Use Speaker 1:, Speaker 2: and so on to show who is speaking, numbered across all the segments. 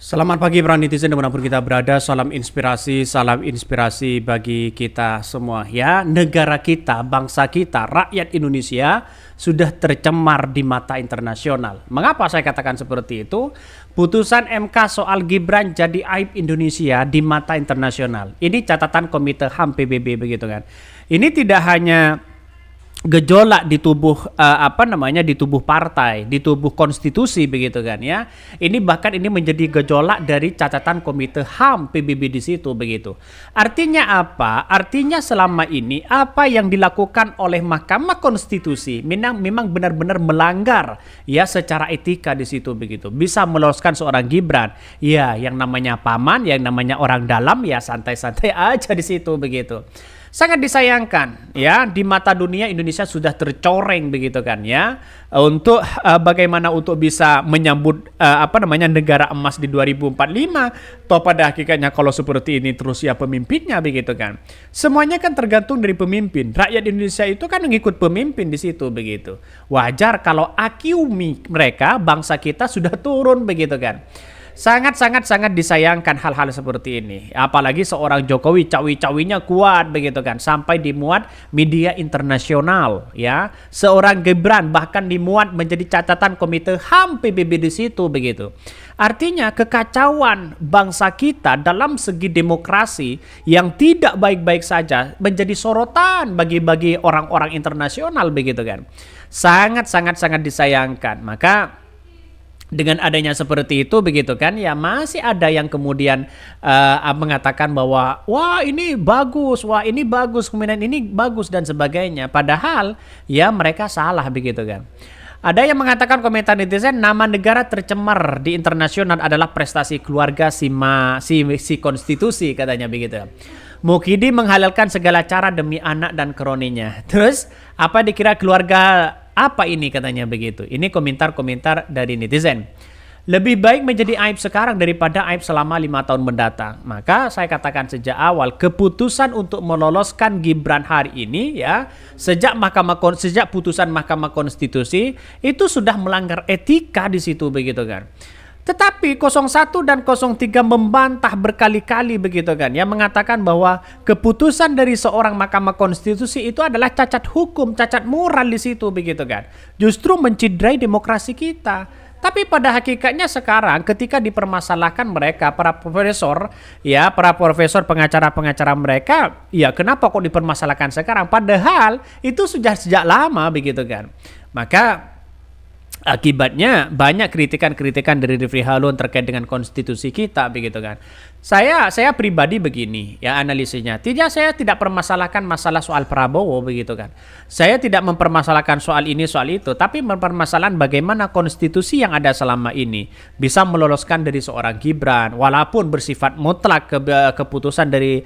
Speaker 1: Selamat pagi para netizen dimanapun kita berada, salam inspirasi bagi kita semua ya. Negara kita, bangsa kita, rakyat Indonesia sudah tercemar di mata internasional. Mengapa saya katakan seperti itu? Putusan MK soal Gibran jadi aib Indonesia di mata internasional. Ini catatan Komite HAM PBB begitu kan. Ini tidak hanya gejolak di tubuh di tubuh partai, di tubuh konstitusi begitu kan ya. Ini bahkan ini menjadi gejolak dari catatan Komite HAM PBB di situ begitu. Artinya apa? Artinya selama ini apa yang dilakukan oleh Mahkamah Konstitusi memang benar-benar melanggar ya secara etika di situ begitu. Bisa meloloskan seorang Gibran. Ya, yang namanya paman, yang namanya orang dalam ya santai-santai aja di situ begitu. Sangat disayangkan ya, di mata dunia Indonesia sudah tercoreng begitu kan ya, untuk bagaimana untuk bisa menyambut negara emas di 2045. Toh pada hakikatnya kalau seperti ini terus ya pemimpinnya begitu kan. Semuanya kan tergantung dari pemimpin. Rakyat Indonesia itu kan mengikut pemimpin di situ begitu. Wajar kalau IQ mereka bangsa kita sudah turun begitu kan. Sangat disayangkan hal-hal seperti ini. Apalagi seorang Jokowi cawi-cawinya kuat begitu kan, sampai dimuat media internasional ya. Seorang Gibran bahkan dimuat menjadi catatan Komite HAM PBB di situ begitu. Artinya kekacauan bangsa kita dalam segi demokrasi yang tidak baik-baik saja menjadi sorotan bagi orang-orang internasional begitu kan. Sangat disayangkan. Maka dengan adanya seperti itu begitu kan ya, masih ada yang kemudian mengatakan bahwa wah ini bagus, kemudian ini bagus dan sebagainya, padahal ya mereka salah begitu kan. Ada yang mengatakan komentar netizen, nama negara tercemar di internasional adalah prestasi keluarga si konstitusi katanya begitu. Mukidi menghalalkan segala cara demi anak dan kroninya. Terus apa dikira keluarga apa ini katanya begitu. Ini komentar-komentar dari netizen. Lebih baik menjadi aib sekarang daripada aib selama 5 tahun mendatang. Maka saya katakan sejak awal, keputusan untuk meloloskan Gibran hari ini ya, sejak putusan Mahkamah Konstitusi itu sudah melanggar etika di situ begitu kan. Tetapi 01 dan 03 membantah berkali-kali begitu kan ya, mengatakan bahwa keputusan dari seorang Mahkamah Konstitusi itu adalah cacat hukum, cacat moral di situ begitu kan. Justru menciderai demokrasi kita. Tapi pada hakikatnya sekarang ketika dipermasalahkan mereka para profesor pengacara-pengacara mereka, ya kenapa kok dipermasalahkan sekarang padahal itu sudah sejak lama begitu kan. Maka akibatnya banyak kritikan-kritikan dari Refri Harun terkait dengan konstitusi kita begitu kan. Saya pribadi begini ya analisisnya. Saya tidak permasalahkan masalah soal Prabowo begitu kan. Saya tidak mempermasalahkan soal ini soal itu, tapi mempermasalahkan bagaimana konstitusi yang ada selama ini bisa meloloskan dari seorang Gibran walaupun bersifat mutlak keputusan dari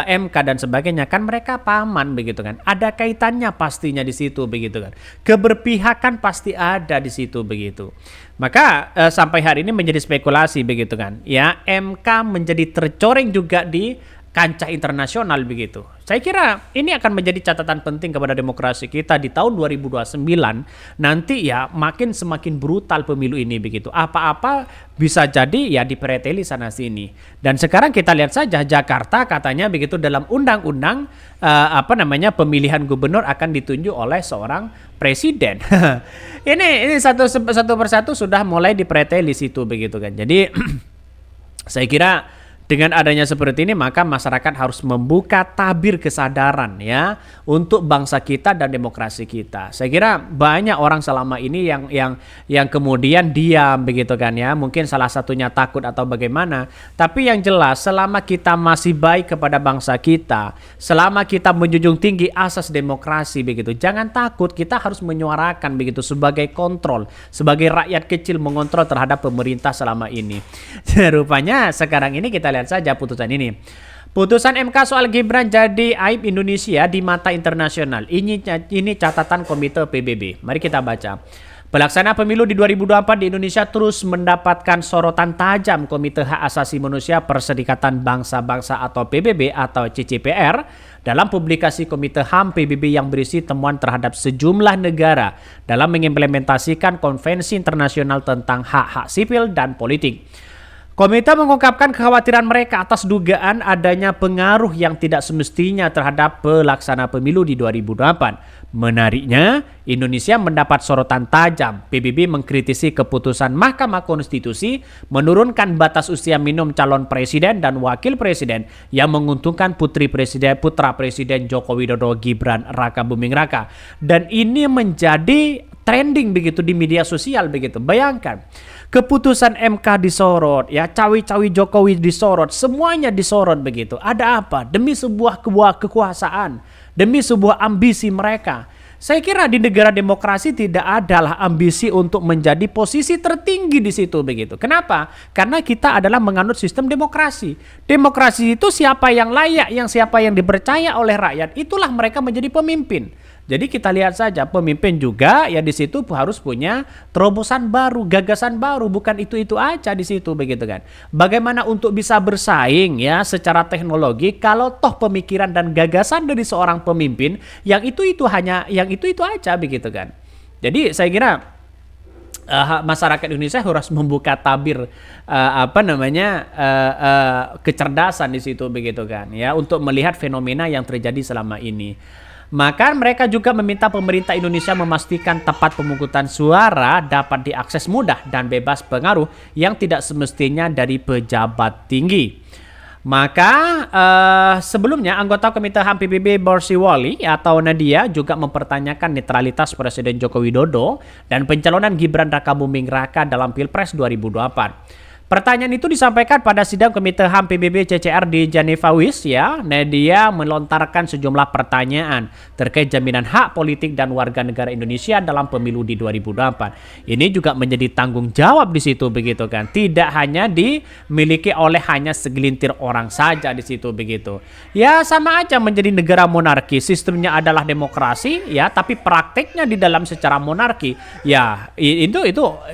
Speaker 1: MK dan sebagainya kan, mereka paman begitu kan. Ada kaitannya pastinya di situ begitu kan. Keberpihakan pasti ada di situ begitu. Maka sampai hari ini menjadi spekulasi begitu kan. Ya, MK menjadi tercoreng juga di kancah internasional begitu. Saya kira ini akan menjadi catatan penting kepada demokrasi kita di tahun 2029 nanti ya, semakin brutal pemilu ini begitu. Apa-apa bisa jadi ya dipreteli sana sini. Dan sekarang kita lihat saja Jakarta katanya begitu dalam undang-undang pemilihan gubernur akan ditunjuk oleh seorang presiden. ini satu persatu sudah mulai dipreteli situ begitu kan. Jadi saya kira dengan adanya seperti ini maka masyarakat harus membuka tabir kesadaran ya untuk bangsa kita dan demokrasi kita. Saya kira banyak orang selama ini yang kemudian diam begitu kan ya. Mungkin salah satunya takut atau bagaimana. Tapi yang jelas selama kita masih baik kepada bangsa kita, selama kita menjunjung tinggi asas demokrasi begitu, jangan takut, kita harus menyuarakan begitu sebagai kontrol, sebagai rakyat kecil mengontrol terhadap pemerintah selama ini. Rupanya sekarang ini kita lihat saja putusan ini. Putusan MK soal Gibran jadi aib Indonesia di mata internasional. Ini catatan Komite PBB. Mari kita baca. Pelaksana pemilu di 2024 di Indonesia terus mendapatkan sorotan tajam Komite Hak Asasi Manusia Perserikatan Bangsa-Bangsa atau PBB atau CCPR dalam publikasi Komite HAM PBB yang berisi temuan terhadap sejumlah negara dalam mengimplementasikan Konvensi Internasional tentang Hak-Hak Sipil dan Politik. Komite mengungkapkan kekhawatiran mereka atas dugaan adanya pengaruh yang tidak semestinya terhadap pelaksana pemilu di 2008. Menariknya, Indonesia mendapat sorotan tajam. PBB mengkritisi keputusan Mahkamah Konstitusi menurunkan batas usia minimum calon presiden dan wakil presiden yang menguntungkan putra presiden Joko Widodo Gibran Rakabuming Raka. Dan ini menjadi trending begitu di media sosial begitu. Bayangkan, keputusan MK disorot, ya cawi-cawi Jokowi disorot, semuanya disorot begitu. Ada apa? Demi sebuah kekuasaan, demi sebuah ambisi mereka. Saya kira di negara demokrasi tidak adalah ambisi untuk menjadi posisi tertinggi di situ begitu. Kenapa? Karena kita adalah menganut sistem demokrasi. Demokrasi itu siapa yang layak, siapa yang dipercaya oleh rakyat, itulah mereka menjadi pemimpin. Jadi kita lihat saja pemimpin juga ya di situ harus punya terobosan baru, gagasan baru, bukan itu aja di situ begitu kan. Bagaimana untuk bisa bersaing ya secara teknologi kalau toh pemikiran dan gagasan dari seorang pemimpin yang itu aja begitu kan. Jadi saya kira masyarakat Indonesia harus membuka tabir kecerdasan di situ begitu kan ya untuk melihat fenomena yang terjadi selama ini. Maka mereka juga meminta pemerintah Indonesia memastikan tempat pemungutan suara dapat diakses mudah dan bebas pengaruh yang tidak semestinya dari pejabat tinggi. Maka sebelumnya anggota Komite HAM PBB Borsiwali atau Nadia juga mempertanyakan netralitas Presiden Joko Widodo dan pencalonan Gibran Rakabuming Raka dalam Pilpres 2024. Pertanyaan itu disampaikan pada sidang Komite HAM PBB CCR di Geneva, Swiss ya. Nadia melontarkan sejumlah pertanyaan terkait jaminan hak politik dan warga negara Indonesia dalam pemilu di 2024. Ini juga menjadi tanggung jawab di situ begitu kan. Tidak hanya dimiliki oleh hanya segelintir orang saja di situ begitu. Ya sama aja menjadi negara monarki, sistemnya adalah demokrasi ya, tapi prakteknya di dalam secara monarki. Ya, itu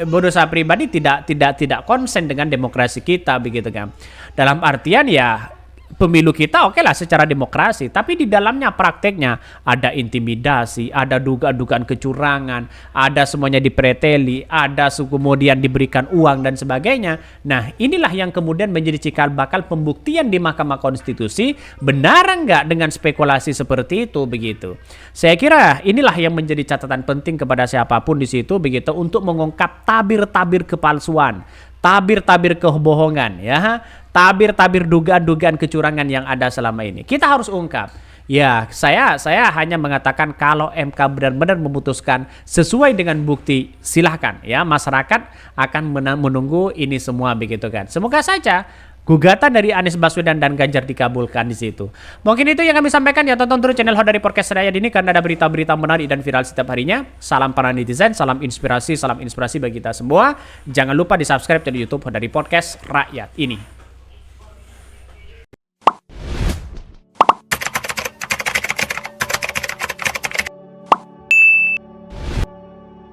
Speaker 1: menurut saya pribadi tidak konsen dengan demokrasi kita begitu kan. Dalam artian ya pemilu kita oke lah secara demokrasi, tapi di dalamnya prakteknya ada intimidasi, ada dugaan-dugaan kecurangan, ada semuanya dipreteli, ada kemudian diberikan uang dan sebagainya. Nah inilah yang kemudian menjadi cikal bakal pembuktian di Mahkamah Konstitusi benar nggak dengan spekulasi seperti itu begitu. Saya kira inilah yang menjadi catatan penting kepada siapapun di situ begitu untuk mengungkap tabir-tabir kepalsuan, tabir-tabir kebohongan ya, tabir-tabir dugaan-dugaan kecurangan yang ada selama ini. Kita harus ungkap. Ya, saya hanya mengatakan kalau MK benar-benar memutuskan sesuai dengan bukti, silahkan ya, masyarakat akan menunggu ini semua begitu kan. Semoga saja gugatan dari Anies Baswedan dan Ganjar dikabulkan di situ. Mungkin itu yang kami sampaikan ya, tonton terus channel Hodari Podcast Rakyat ini karena ada berita-berita menarik dan viral setiap harinya. Salam para netizen, salam inspirasi bagi kita semua. Jangan lupa di subscribe channel YouTube Hodari Podcast Rakyat ini.